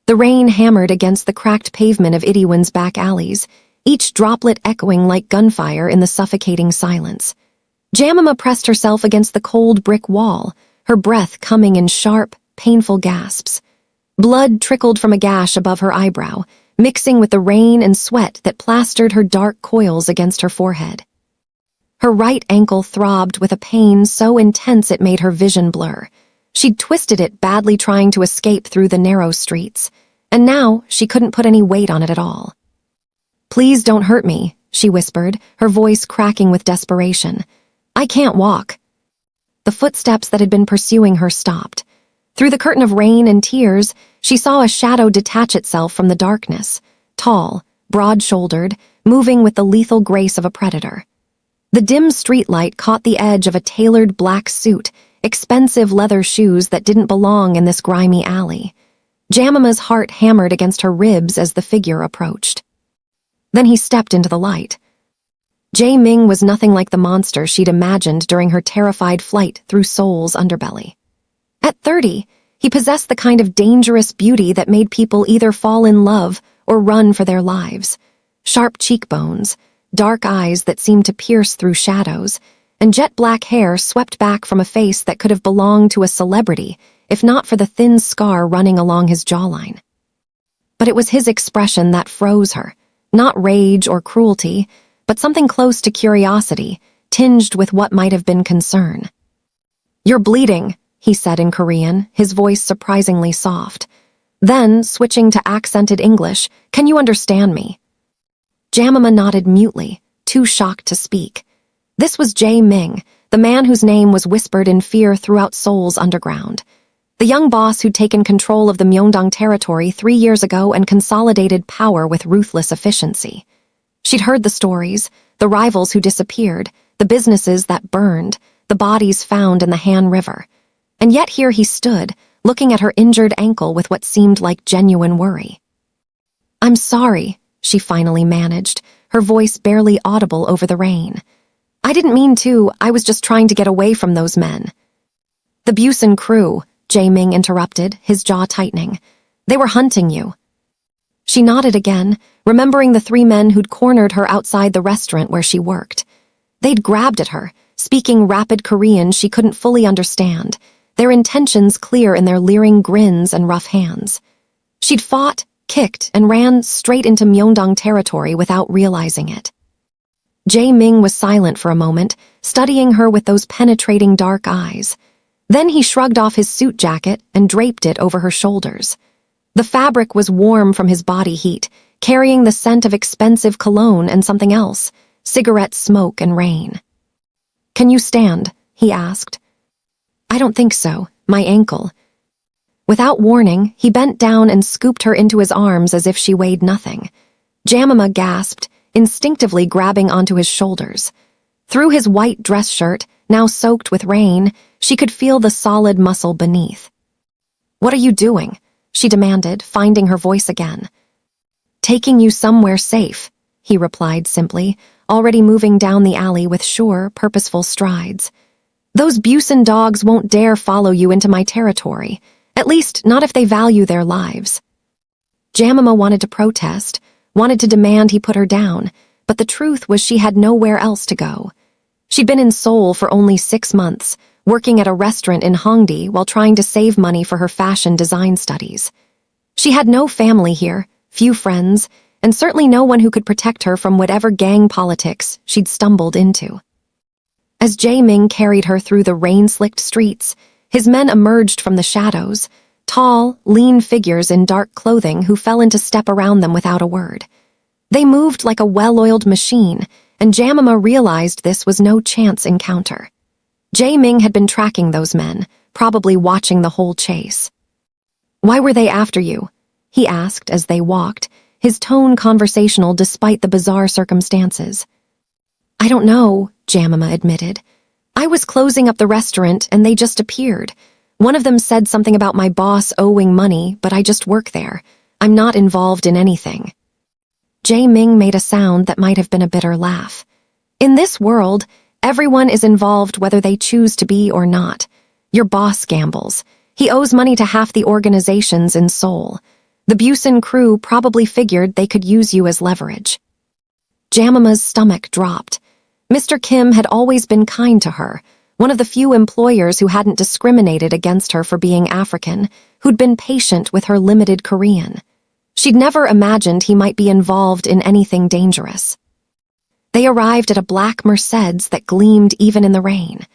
The rain hammered against the cracked pavement of Itaewon's back alleys, each droplet echoing like gunfire in the suffocating silence. Jamima pressed herself against the cold brick wall, her breath coming in sharp, painful gasps. Blood trickled from a gash above her eyebrow, mixing with the rain and sweat that plastered her dark coils against her forehead. Her right ankle throbbed with a pain so intense it made her vision blur. She'd twisted it badly trying to escape through the narrow streets, and now she couldn't put any weight on it at all. "Please don't hurt me," she whispered, her voice cracking with desperation. "I can't walk." The footsteps that had been pursuing her stopped. Through the curtain of rain and tears, she saw a shadow detach itself from the darkness, tall, broad-shouldered, moving with the lethal grace of a predator. The dim streetlight caught the edge of a tailored black suit, expensive leather shoes that didn't belong in this grimy alley. Jamima's heart hammered against her ribs as the figure approached. Then he stepped into the light. Jay Ming was nothing like the monster she'd imagined during her terrified flight through Seoul's underbelly. At 30, he possessed the kind of dangerous beauty that made people either fall in love or run for their lives. Sharp cheekbones, dark eyes that seemed to pierce through shadows, and jet-black hair swept back from a face that could have belonged to a celebrity, if not for the thin scar running along his jawline. But it was his expression that froze her, not rage or cruelty, but something close to curiosity, tinged with what might have been concern. "You're bleeding," he said in Korean, his voice surprisingly soft. Then, switching to accented English, "Can you understand me?" Jamima nodded mutely, too shocked to speak. This was Jay Ming, the man whose name was whispered in fear throughout Seoul's underground. The young boss who'd taken control of the Myeongdong territory 3 years ago and consolidated power with ruthless efficiency. She'd heard the stories, the rivals who disappeared, the businesses that burned, the bodies found in the Han River. And yet here he stood, looking at her injured ankle with what seemed like genuine worry. "I'm sorry," she finally managed, her voice barely audible over the rain. "I didn't mean to, I was just trying to get away from those men." "The Busan crew," Jay Ming interrupted, his jaw tightening. "They were hunting you." She nodded again, remembering the 3 men who'd cornered her outside the restaurant where she worked. They'd grabbed at her, speaking rapid Korean she couldn't fully understand, their intentions clear in their leering grins and rough hands. She'd fought, kicked, and ran straight into Myeongdong territory without realizing it. Jay Ming was silent for a moment, studying her with those penetrating dark eyes. Then he shrugged off his suit jacket and draped it over her shoulders. The fabric was warm from his body heat, carrying the scent of expensive cologne and something else, cigarette smoke and rain. "Can you stand?" he asked. "I don't think so. My ankle." Without warning, he bent down and scooped her into his arms as if she weighed nothing. Jamima gasped, instinctively grabbing onto his shoulders. Through his white dress shirt, now soaked with rain, she could feel the solid muscle beneath. "What are you doing?" she demanded, finding her voice again. "Taking you somewhere safe," he replied simply, already moving down the alley with sure, purposeful strides. "Those Busan dogs won't dare follow you into my territory, at least not if they value their lives." Jamima wanted to protest, wanted to demand he put her down, but the truth was she had nowhere else to go. She'd been in Seoul for only 6 months, working at a restaurant in Hongdae while trying to save money for her fashion design studies. She had no family here, few friends, and certainly no one who could protect her from whatever gang politics she'd stumbled into. As Jay Ming carried her through the rain-slicked streets, his men emerged from the shadows, tall, lean figures in dark clothing who fell into step around them without a word. They moved like a well-oiled machine, and Jamima realized this was no chance encounter. Jay Ming had been tracking those men, probably watching the whole chase. "Why were they after you?" he asked as they walked, his tone conversational despite the bizarre circumstances. "I don't know," Jamima admitted. "I was closing up the restaurant and they just appeared. One of them said something about my boss owing money, but I just work there. I'm not involved in anything." Jay Ming made a sound that might have been a bitter laugh. "In this world, everyone is involved whether they choose to be or not. Your boss gambles. He owes money to half the organizations in Seoul. The Busan crew probably figured they could use you as leverage. JAMIMA'S stomach dropped. Mr. Kim had always been kind to her, one of the few employers who hadn't discriminated against her for being African, who'd been patient with her limited Korean. She'd never imagined he might be involved in anything dangerous. They arrived at a black Mercedes that gleamed even in the rain.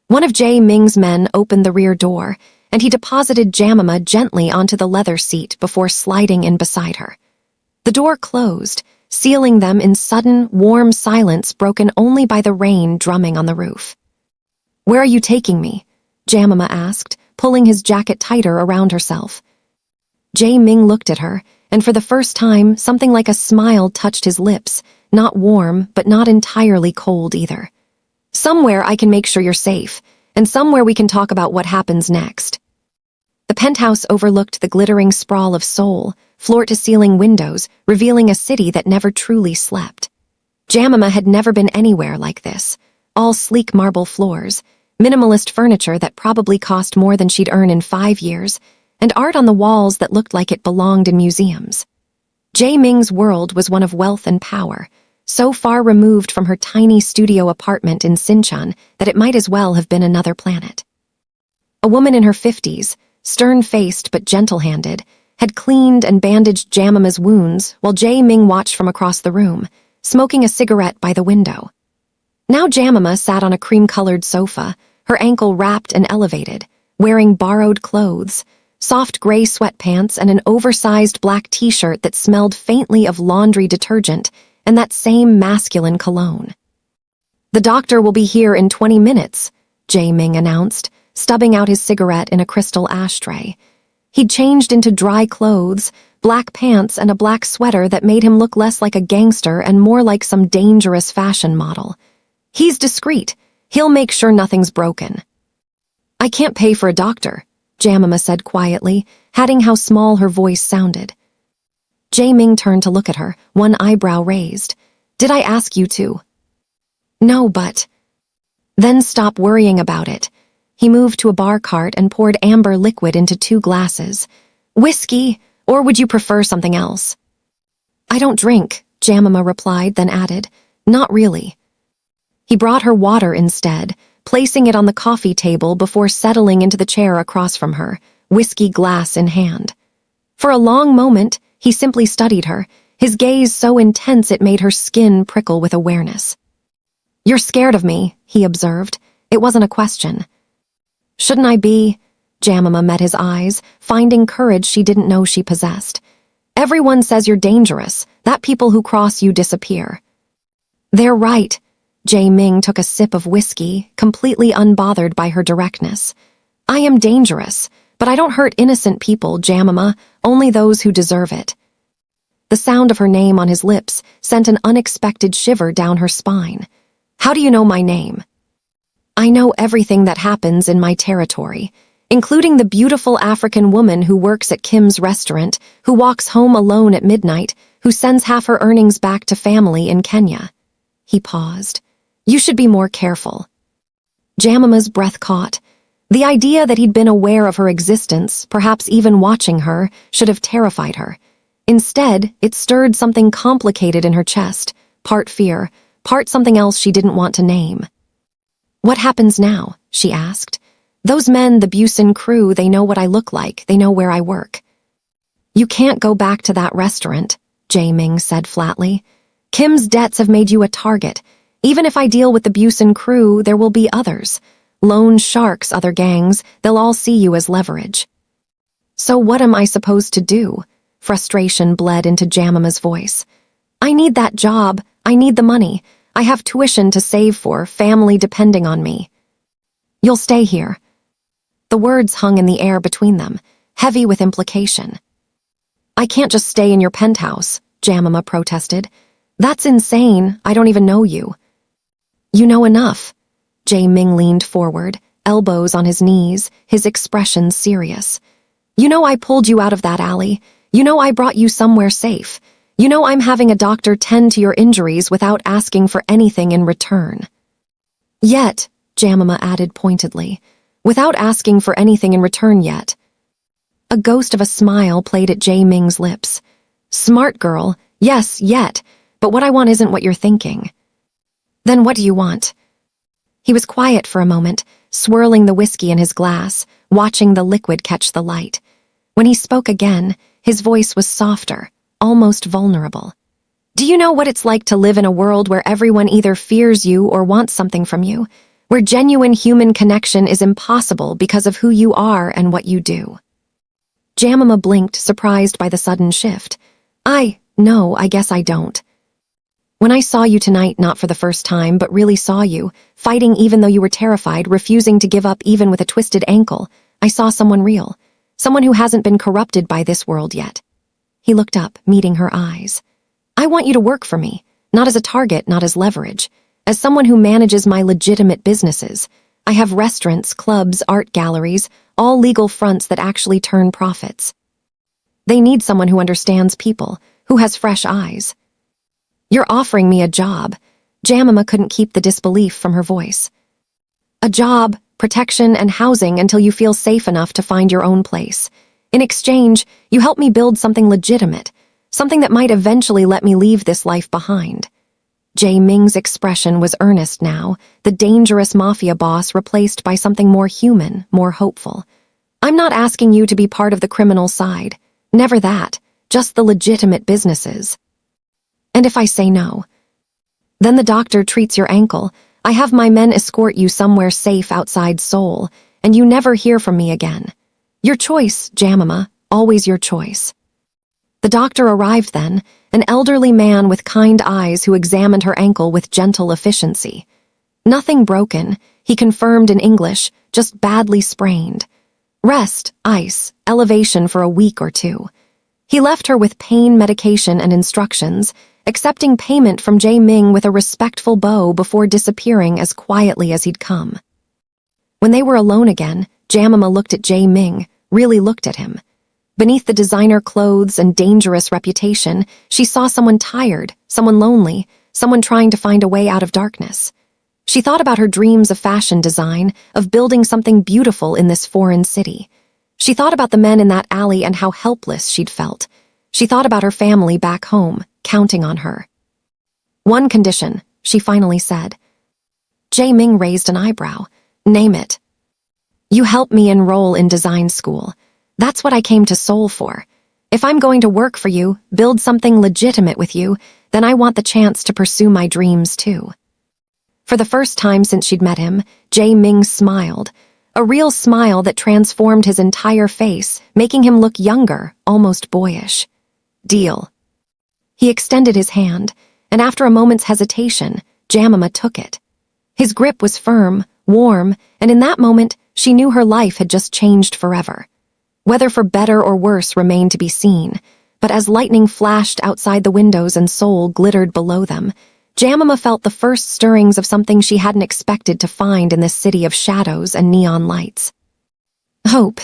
One of Jay Ming's men opened the rear door, and he deposited JAMIMA gently onto the leather seat before sliding in beside her. The door closed, sealing them in sudden, warm silence broken only by the rain drumming on the roof. "Where are you taking me?" JAMIMA asked, pulling his jacket tighter around herself. Jay Ming looked at her, and for the first time, something like a smile touched his lips, not warm, but not entirely cold either. "Somewhere I can make sure you're safe, and somewhere we can talk about what happens next." The penthouse overlooked the glittering sprawl of Seoul, floor-to-ceiling windows, revealing a city that never truly slept. JAMIMA had never been anywhere like this. All sleek marble floors, minimalist furniture that probably cost more than she'd earn in 5 years, and art on the walls that looked like it belonged in museums. Jay Ming's world was one of wealth and power, so far removed from her tiny studio apartment in Sinchon that it might as well have been another planet. A woman in her 50s, stern-faced but gentle-handed, had cleaned and bandaged JAMIMA'S wounds while Jay Ming watched from across the room, smoking a cigarette by the window. Now JAMIMA sat on a cream-colored sofa, her ankle wrapped and elevated, wearing borrowed clothes, soft gray sweatpants and an oversized black t-shirt that smelled faintly of laundry detergent and that same masculine cologne. "The doctor will be here in 20 minutes, Jay Ming announced, stubbing out his cigarette in a crystal ashtray. He'd changed into dry clothes, black pants and a black sweater that made him look less like a gangster and more like some dangerous fashion model. "He's discreet. He'll make sure nothing's broken." "I can't pay for a doctor," JAMIMA said quietly, adding how small her voice sounded. Jay Ming turned to look at her, one eyebrow raised. "Did I ask you to?" "No, but—" "Then stop worrying about it." He moved to a bar cart and poured amber liquid into 2 glasses. "Whiskey, or would you prefer something else?" "I don't drink," JAMIMA replied, then added, "Not really." He brought her water instead, placing it on the coffee table before settling into the chair across from her, whiskey glass in hand. For a long moment, he simply studied her, his gaze so intense it made her skin prickle with awareness. "You're scared of me," he observed. It wasn't a question. "Shouldn't I be?" JAMIMA met his eyes, finding courage she didn't know she possessed. "Everyone says you're dangerous, that people who cross you disappear." "They're right." Jay Ming took a sip of whiskey, completely unbothered by her directness. "I am dangerous, but I don't hurt innocent people, JAMIMA, only those who deserve it." The sound of her name on his lips sent an unexpected shiver down her spine. "How do you know my name?" "I know everything that happens in my territory, including the beautiful African woman who works at Kim's restaurant, who walks home alone at midnight, who sends half her earnings back to family in Kenya." He paused. "You should be more careful." JAMIMA'S breath caught. The idea that he'd been aware of her existence, perhaps even watching her, should have terrified her. Instead, it stirred something complicated in her chest, part fear, part something else she didn't want to name. "What happens now?" she asked. "Those men, the Busan crew, they know what I look like, they know where I work." "You can't go back to that restaurant," Jay Ming said flatly. "Kim's debts have made you a target. Even if I deal with the Busan crew, there will be others. Lone sharks, other gangs, they'll all see you as leverage." "So what am I supposed to do?" Frustration bled into JAMIMA'S voice. "I need that job. I need the money. I have tuition to save for, family depending on me." "You'll stay here." The words hung in the air between them, heavy with implication. "I can't just stay in your penthouse," JAMIMA protested. "That's insane. I don't even know you." "You know enough." Jay Ming leaned forward, elbows on his knees, his expression serious. "You know I pulled you out of that alley. You know I brought you somewhere safe. You know I'm having a doctor tend to your injuries without asking for anything in return." "Yet," JAMIMA added pointedly, "without asking for anything in return yet." A ghost of a smile played at Jay Ming's lips. Smart girl, yes, yet, but what I want isn't what you're thinking. Then what do you want? He was quiet for a moment, swirling the whiskey in his glass, watching the liquid catch the light. When he spoke again, his voice was softer, almost vulnerable. Do you know what it's like to live in a world where everyone either fears you or wants something from you, where genuine human connection is impossible because of who you are and what you do? JAMIMA blinked, surprised by the sudden shift. No, I guess I don't. When I saw you tonight, not for the first time, but really saw you, fighting even though you were terrified, refusing to give up even with a twisted ankle, I saw someone real, someone who hasn't been corrupted by this world yet. He looked up, meeting her eyes. I want you to work for me, not as a target, not as leverage, as someone who manages my legitimate businesses. I have restaurants, clubs, art galleries, all legal fronts that actually turn profits. They need someone who understands people, who has fresh eyes. You're offering me a job. JAMIMA couldn't keep the disbelief from her voice. A job, protection, and housing until you feel safe enough to find your own place. In exchange, you help me build something legitimate, something that might eventually let me leave this life behind. Jay Ming's expression was earnest now, the dangerous mafia boss replaced by something more human, more hopeful. I'm not asking you to be part of the criminal side. Never that, just the legitimate businesses. And if I say no? Then the doctor treats your ankle, I have my men escort you somewhere safe outside Seoul, and you never hear from me again. Your choice, JAMIMA, always your choice. The doctor arrived then, an elderly man with kind eyes who examined her ankle with gentle efficiency. Nothing broken, he confirmed in English, just badly sprained. Rest, ice, elevation for a week or two. He left her with pain medication and instructions, accepting payment from Jay Ming with a respectful bow before disappearing as quietly as he'd come. When they were alone again, JAMIMA looked at Jay Ming, really looked at him. Beneath the designer clothes and dangerous reputation, she saw someone tired, someone lonely, someone trying to find a way out of darkness. She thought about her dreams of fashion design, of building something beautiful in this foreign city. She thought about the men in that alley and how helpless she'd felt. She thought about her family back home, counting on her. One condition, she finally said. Jay Ming raised an eyebrow. Name it. You help me enroll in design school. That's what I came to Seoul for. If I'm going to work for you, build something legitimate with you, then I want the chance to pursue my dreams too. For the first time since she'd met him, Jay Ming smiled. A real smile that transformed his entire face, making him look younger, almost boyish. Deal. He extended his hand, and after a moment's hesitation, JAMIMA took it. His grip was firm, warm, and in that moment, she knew her life had just changed forever. Whether for better or worse remained to be seen, but as lightning flashed outside the windows and Seoul glittered below them, JAMIMA felt the first stirrings of something she hadn't expected to find in this city of shadows and neon lights. Hope.